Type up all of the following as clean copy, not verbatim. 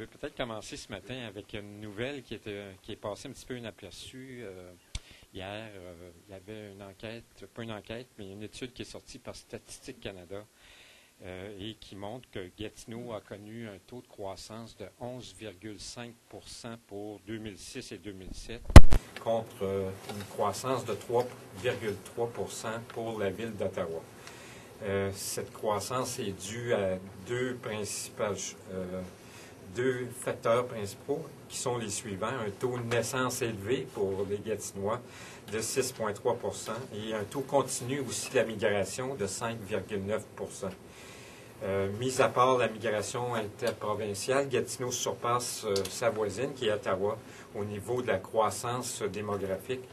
veux peut-être commencer ce matin avec une nouvelle qui est passée un petit peu inaperçue. Hier, il y avait une enquête, pas une enquête, mais une étude qui est sortie par Statistique Canada et qui montre que Gatineau a connu un taux de croissance de 11,5 pour 2006 et 2007, contre une croissance de 3,3 pour la ville d'Ottawa. Cette croissance est due à deux facteurs principaux qui sont les suivants. Un taux de naissance élevé pour les Gatinois de 6,3 et un taux continu aussi de la migration de 5,9 mis à part la migration interprovinciale, Gatineau surpasse sa voisine, qui est Ottawa, au niveau de la croissance démographique.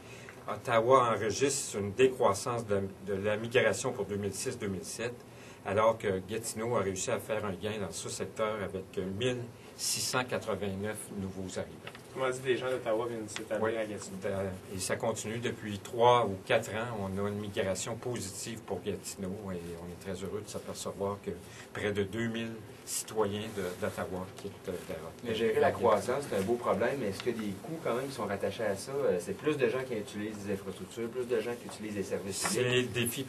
Ottawa enregistre une décroissance de la migration pour 2006-2007, alors que Gatineau a réussi à faire un gain dans ce secteur avec 1689 nouveaux arrivants. Comment dit les gens d'Ottawa viennent s'établir à Gatineau? Et ça continue depuis 3 ou 4 ans. On a une migration positive pour Gatineau et on est très heureux de s'apercevoir que près de 2000 citoyens d'Ottawa quittent la route. Mais gérer la croissance, c'est un beau problème, mais est-ce qu'il y a des coûts quand même qui sont rattachés à ça? C'est plus de gens qui utilisent des infrastructures, plus de gens qui utilisent des services publics? C'est le défi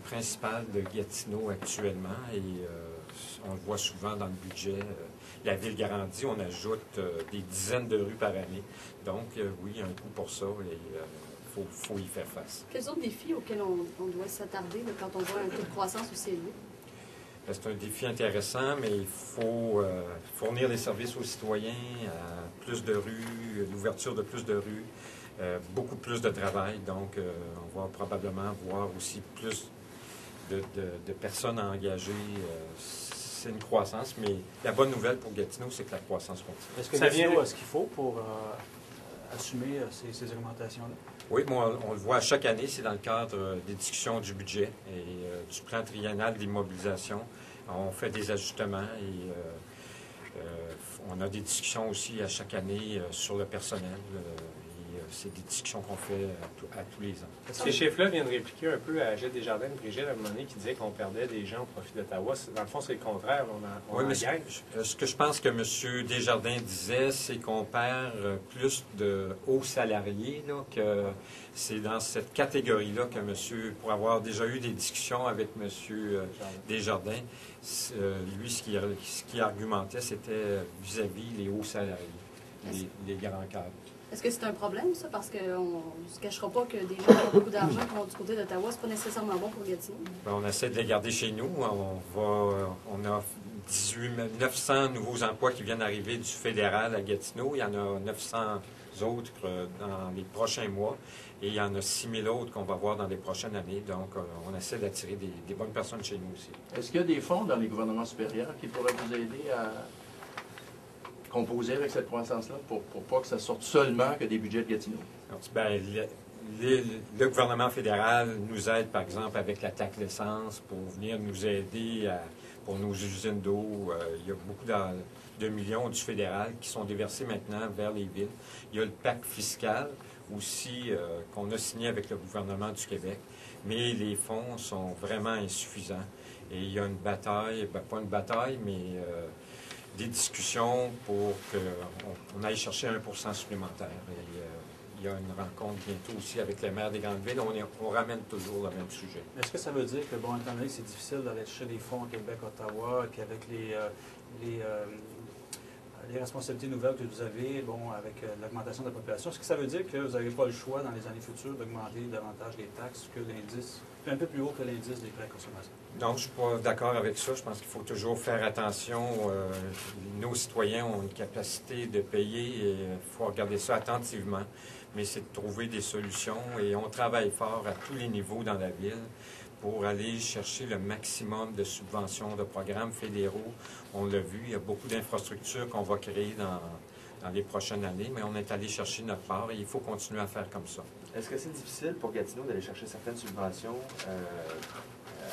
principal de Gatineau actuellement et on le voit souvent dans le budget. La ville grandit, on ajoute des dizaines de rues par année. Donc, oui, il y a un coût pour ça et il faut y faire face. Quels autres défis auxquels on doit s'attarder quand on voit un taux de croissance aussi élevé? C'est un défi intéressant, mais il faut fournir des services aux citoyens, plus de rues, l'ouverture de plus de rues, beaucoup plus de travail. Donc, on va probablement voir aussi plus de personnes engagées. C'est une croissance, mais la bonne nouvelle pour Gatineau, c'est que la croissance continue. Est-ce que Gatineau a ce qu'il faut pour assumer ces augmentations-là? Oui, moi, on le voit chaque année, c'est dans le cadre des discussions du budget et du plan triennal d'immobilisation. On fait des ajustements et on a des discussions aussi à chaque année sur le personnel. C'est des discussions qu'on fait à tous les ans. Ces chiffres-là viennent répliquer un peu à Gilles Desjardins de Brigitte à un moment donné qui disait qu'on perdait des gens au profit d'Ottawa. Dans le fond, c'est le contraire. Oui, mais ce que je pense que M. Desjardins disait, c'est qu'on perd plus de hauts salariés, là, que c'est dans cette catégorie-là que monsieur, pour avoir déjà eu des discussions avec M. Desjardins, lui, ce qui argumentait, c'était vis-à-vis les hauts salariés, les grands cadres. Est-ce que c'est un problème, ça? Parce qu'on ne se cachera pas que des gens qui ont beaucoup d'argent qui vont du côté d'Ottawa, c'est pas nécessairement bon pour Gatineau. On essaie de les garder chez nous. On a 900 nouveaux emplois qui viennent d'arriver du fédéral à Gatineau. Il y en a 900 autres dans les prochains mois. Et il y en a 6000 autres qu'on va voir dans les prochaines années. Donc, on essaie d'attirer des bonnes personnes chez nous aussi. Est-ce qu'il y a des fonds dans les gouvernements supérieurs qui pourraient vous aider à composer avec cette croissance-là pour pas que ça sorte seulement que des budgets de Gatineau? Bien, le gouvernement fédéral nous aide, par exemple, avec la taxe d'essence pour venir nous aider pour nos usines d'eau. Il y a beaucoup de millions du fédéral qui sont déversés maintenant vers les villes. Il y a le pacte fiscal aussi qu'on a signé avec le gouvernement du Québec, mais les fonds sont vraiment insuffisants. Et il y a une bataille, pas une bataille, mais des discussions pour qu'on aille chercher 1 supplémentaire. Et, il y a une rencontre bientôt aussi avec les maires des grandes villes. On ramène toujours le même sujet. Est-ce que ça veut dire que, bon, étant donné que c'est difficile d'aller chercher des fonds au Québec, Ottawa, qu'avec les responsabilités nouvelles que vous avez, bon, avec l'augmentation de la population, est-ce que ça veut dire que vous n'avez pas le choix dans les années futures d'augmenter davantage les taxes que l'indice, un peu plus haut que l'indice des prêts à consommation? Non, je ne suis pas d'accord avec ça. Je pense qu'il faut toujours faire attention. Nos citoyens ont une capacité de payer et il faut regarder ça attentivement. Mais c'est de trouver des solutions et on travaille fort à tous les niveaux dans la ville pour aller chercher le maximum de subventions, de programmes fédéraux. On l'a vu, il y a beaucoup d'infrastructures qu'on va créer dans les prochaines années, mais on est allé chercher notre part et il faut continuer à faire comme ça. Est-ce que c'est difficile pour Gatineau d'aller chercher certaines subventions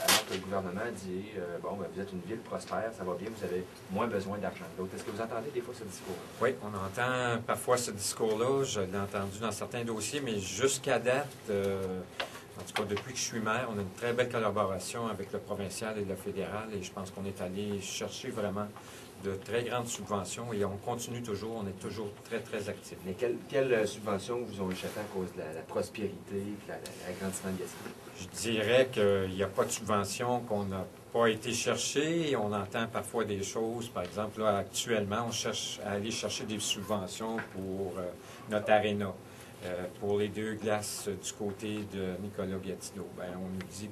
alors que le gouvernement dit bon, ben, vous êtes une ville prospère, ça va bien, vous avez moins besoin d'argent que d'autres? Est-ce que vous entendez des fois ce discours? Oui, on entend parfois ce discours-là. Je l'ai entendu dans certains dossiers, mais jusqu'à date, en tout cas depuis que je suis maire, on a une très belle collaboration avec le provincial et le fédéral et je pense qu'on est allé chercher vraiment de très grandes subventions et on continue toujours, on est toujours très, très actifs. Mais quelles subventions vous ont échappé à cause de la prospérité et l'agrandissement de Gatineau? Je dirais qu'il n'y a pas de subvention qu'on n'a pas été chercher. On entend parfois des choses. Par exemple, là, actuellement, on cherche à aller chercher des subventions pour notre aréna. Pour les 2 glaces du côté de Nicolas-Gatineau. Bien, on nous dit,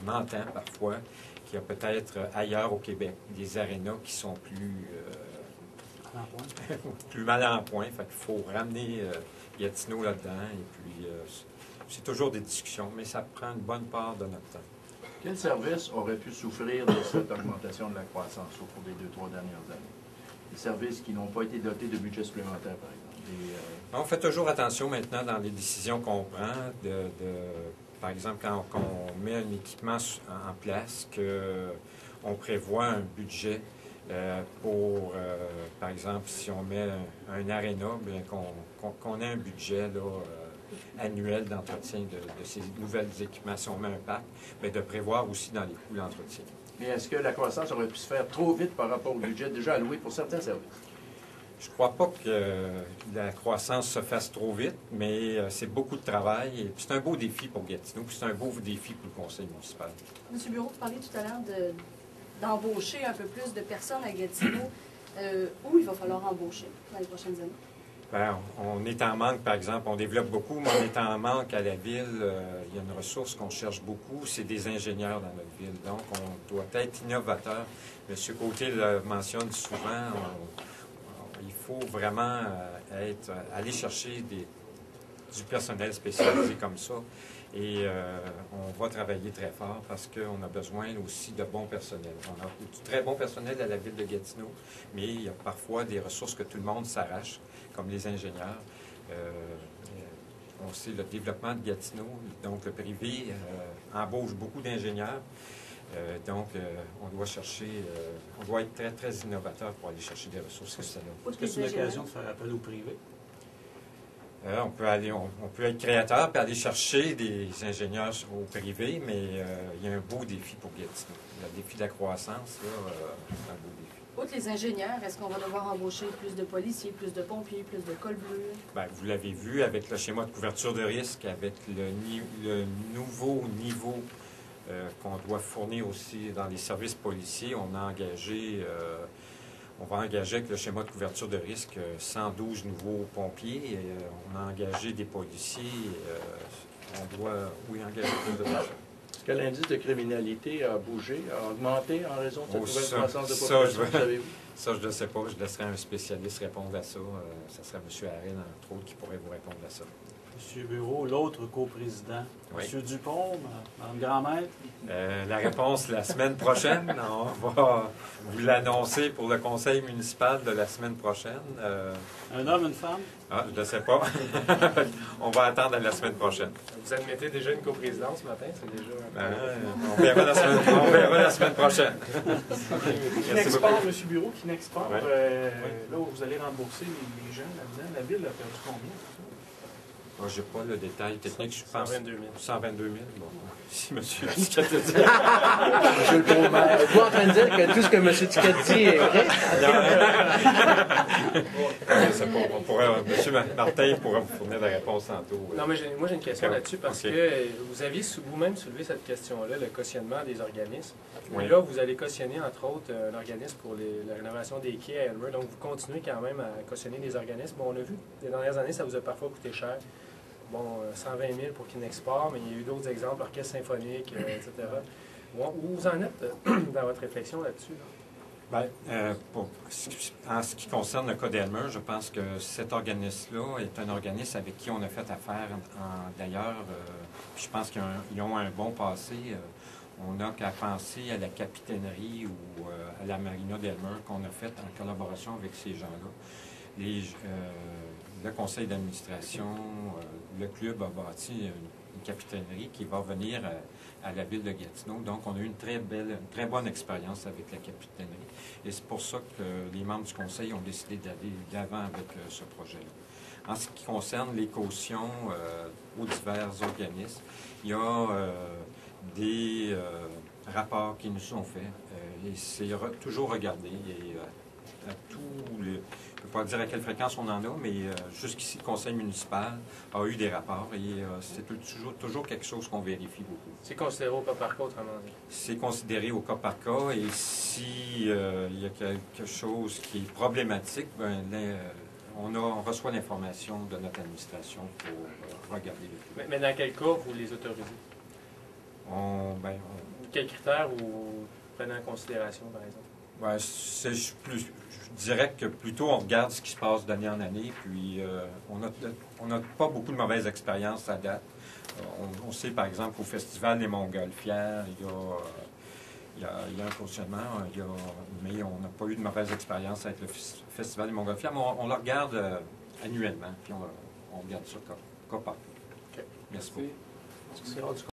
on entend parfois qu'il y a peut-être ailleurs au Québec des arénas qui sont plus mal en point. Fait qu'il faut ramener Gatineau là-dedans. Et puis, c'est toujours des discussions, mais ça prend une bonne part de notre temps. Quel service aurait pu souffrir de cette augmentation de la croissance au cours des 2-3 dernières années? Des services qui n'ont pas été dotés de budget supplémentaire, par exemple. On fait toujours attention maintenant dans les décisions qu'on prend, par exemple, quand on met un équipement en place, qu'on prévoit un budget pour, par exemple, si on met un aréna, bien qu'on ait un budget là, annuel d'entretien de ces nouvelles équipements. Si on met un parc, bien de prévoir aussi dans les coûts d'entretien. Mais est-ce que la croissance aurait pu se faire trop vite par rapport au budget déjà alloué pour certains services? Je ne crois pas que la croissance se fasse trop vite, mais c'est beaucoup de travail. Et puis c'est un beau défi pour Gatineau, puis c'est un beau défi pour le conseil municipal. M. Bureau, vous parliez tout à l'heure d'embaucher un peu plus de personnes à Gatineau. Où il va falloir embaucher dans les prochaines années? Bien, on est en manque, par exemple, on développe beaucoup, mais on est en manque à la ville. Il y a une ressource qu'on cherche beaucoup, c'est des ingénieurs dans notre ville. Donc, on doit être innovateur. M. Côté le mentionne souvent, il faut vraiment aller chercher du personnel spécialisé comme ça. Et on va travailler très fort parce qu'on a besoin aussi de bons personnels. On a du très bon personnel à la ville de Gatineau, mais il y a parfois des ressources que tout le monde s'arrache, comme les ingénieurs. On sait le développement de Gatineau, donc le privé embauche beaucoup d'ingénieurs. Donc, on doit on doit être très, très innovateur pour aller chercher des ressources comme celle-là. Est-ce que c'est une occasion de faire appel au privé? On peut être créateur et aller chercher des ingénieurs au privé, mais il y a un beau défi pour Gatineau. Le défi de la croissance, c'est un beau défi. Outre les ingénieurs, est-ce qu'on va devoir embaucher plus de policiers, plus de pompiers, plus de cols bleus? Bien, vous l'avez vu avec le schéma de couverture de risque, avec le nouveau niveau qu'on doit fournir aussi dans les services policiers. On va engager avec le schéma de couverture de risque 112 nouveaux pompiers. On a engagé des policiers. On doit, engager plus de personnes. Est-ce que l'indice de criminalité a bougé, a augmenté en raison de cette nouvelle croissance de ça, population, savez-vous? Ça, je ne le sais pas. Je laisserai un spécialiste répondre à ça. Ça serait M. Arène, entre autres, qui pourrait vous répondre à ça. M. Bureau, l'autre coprésident. Oui. M. Dupont, Mme Grand-Maître. La réponse la semaine prochaine. On va vous l'annoncer pour le conseil municipal de la semaine prochaine. Un homme, une femme? Je ne sais pas. On va attendre à la semaine prochaine. Vous admettez déjà une coprésidence ce matin? C'est déjà... On verra la semaine prochaine. Kinexport, M. Bureau, Kinexport, Ouais. là où vous allez rembourser les gens là-dedans, la ville a perdu combien? Je n'ai pas le détail technique, je pense. 122 000. 122 000. Bon, si M. Tiquette a dit. Monsieur le Beaumaire, êtes-vous en train de dire que tout ce que M. Tiquette dit est vrai? Je sais pas. M. Martin pourra vous fournir la réponse tantôt. Non, mais moi j'ai une question là-dessus parce OK. que vous aviez vous-même soulevé cette question-là, le cautionnement des organismes. Oui. Et là, vous allez cautionner, entre autres, un organisme pour la rénovation des quais à Elmer. Donc, vous continuez quand même à cautionner des organismes. Bon, on a vu, les dernières années, ça vous a parfois coûté cher. Bon, 120 000 pour Kinexport, mais il y a eu d'autres exemples, l'Orchestre symphonique, etc. Bon, où vous en êtes dans votre réflexion là-dessus? Bien, en ce qui concerne le cas d'Elmer, je pense que cet organisme-là est un organisme avec qui on a fait affaire. D'ailleurs, je pense qu'ils ont un bon passé. On n'a qu'à penser à la capitainerie ou à la marina d'Elmer qu'on a faite en collaboration avec ces gens-là. Le conseil d'administration, le club a bâti une capitainerie qui va venir à la ville de Gatineau. Donc, on a eu une très bonne expérience avec la capitainerie. Et c'est pour ça que les membres du conseil ont décidé d'aller de l'avant avec ce projet-là. En ce qui concerne les cautions aux divers organismes, il y a des rapports qui nous sont faits et c'est toujours regardé. Et tous les... Je ne peux pas dire à quelle fréquence on en a, mais jusqu'ici, le conseil municipal a eu des rapports et c'est toujours quelque chose qu'on vérifie beaucoup. C'est considéré au cas par cas, autrement dit. C'est considéré au cas par cas et si il y a quelque chose qui est problématique, ben, on reçoit l'information de notre administration pour regarder le tout. Mais dans quel cas vous les autorisez? Quels critères vous prenez en considération, par exemple? Ben, je dirais que plutôt on regarde ce qui se passe d'année en année, puis on n'a pas beaucoup de mauvaises expériences à date. On sait, par exemple, qu'au Festival des Montgolfières, il y a un positionnement, mais on n'a pas eu de mauvaise expérience avec le Festival des Montgolfières, mais on le regarde annuellement, puis on regarde ça cas par cas. Okay. Merci beaucoup.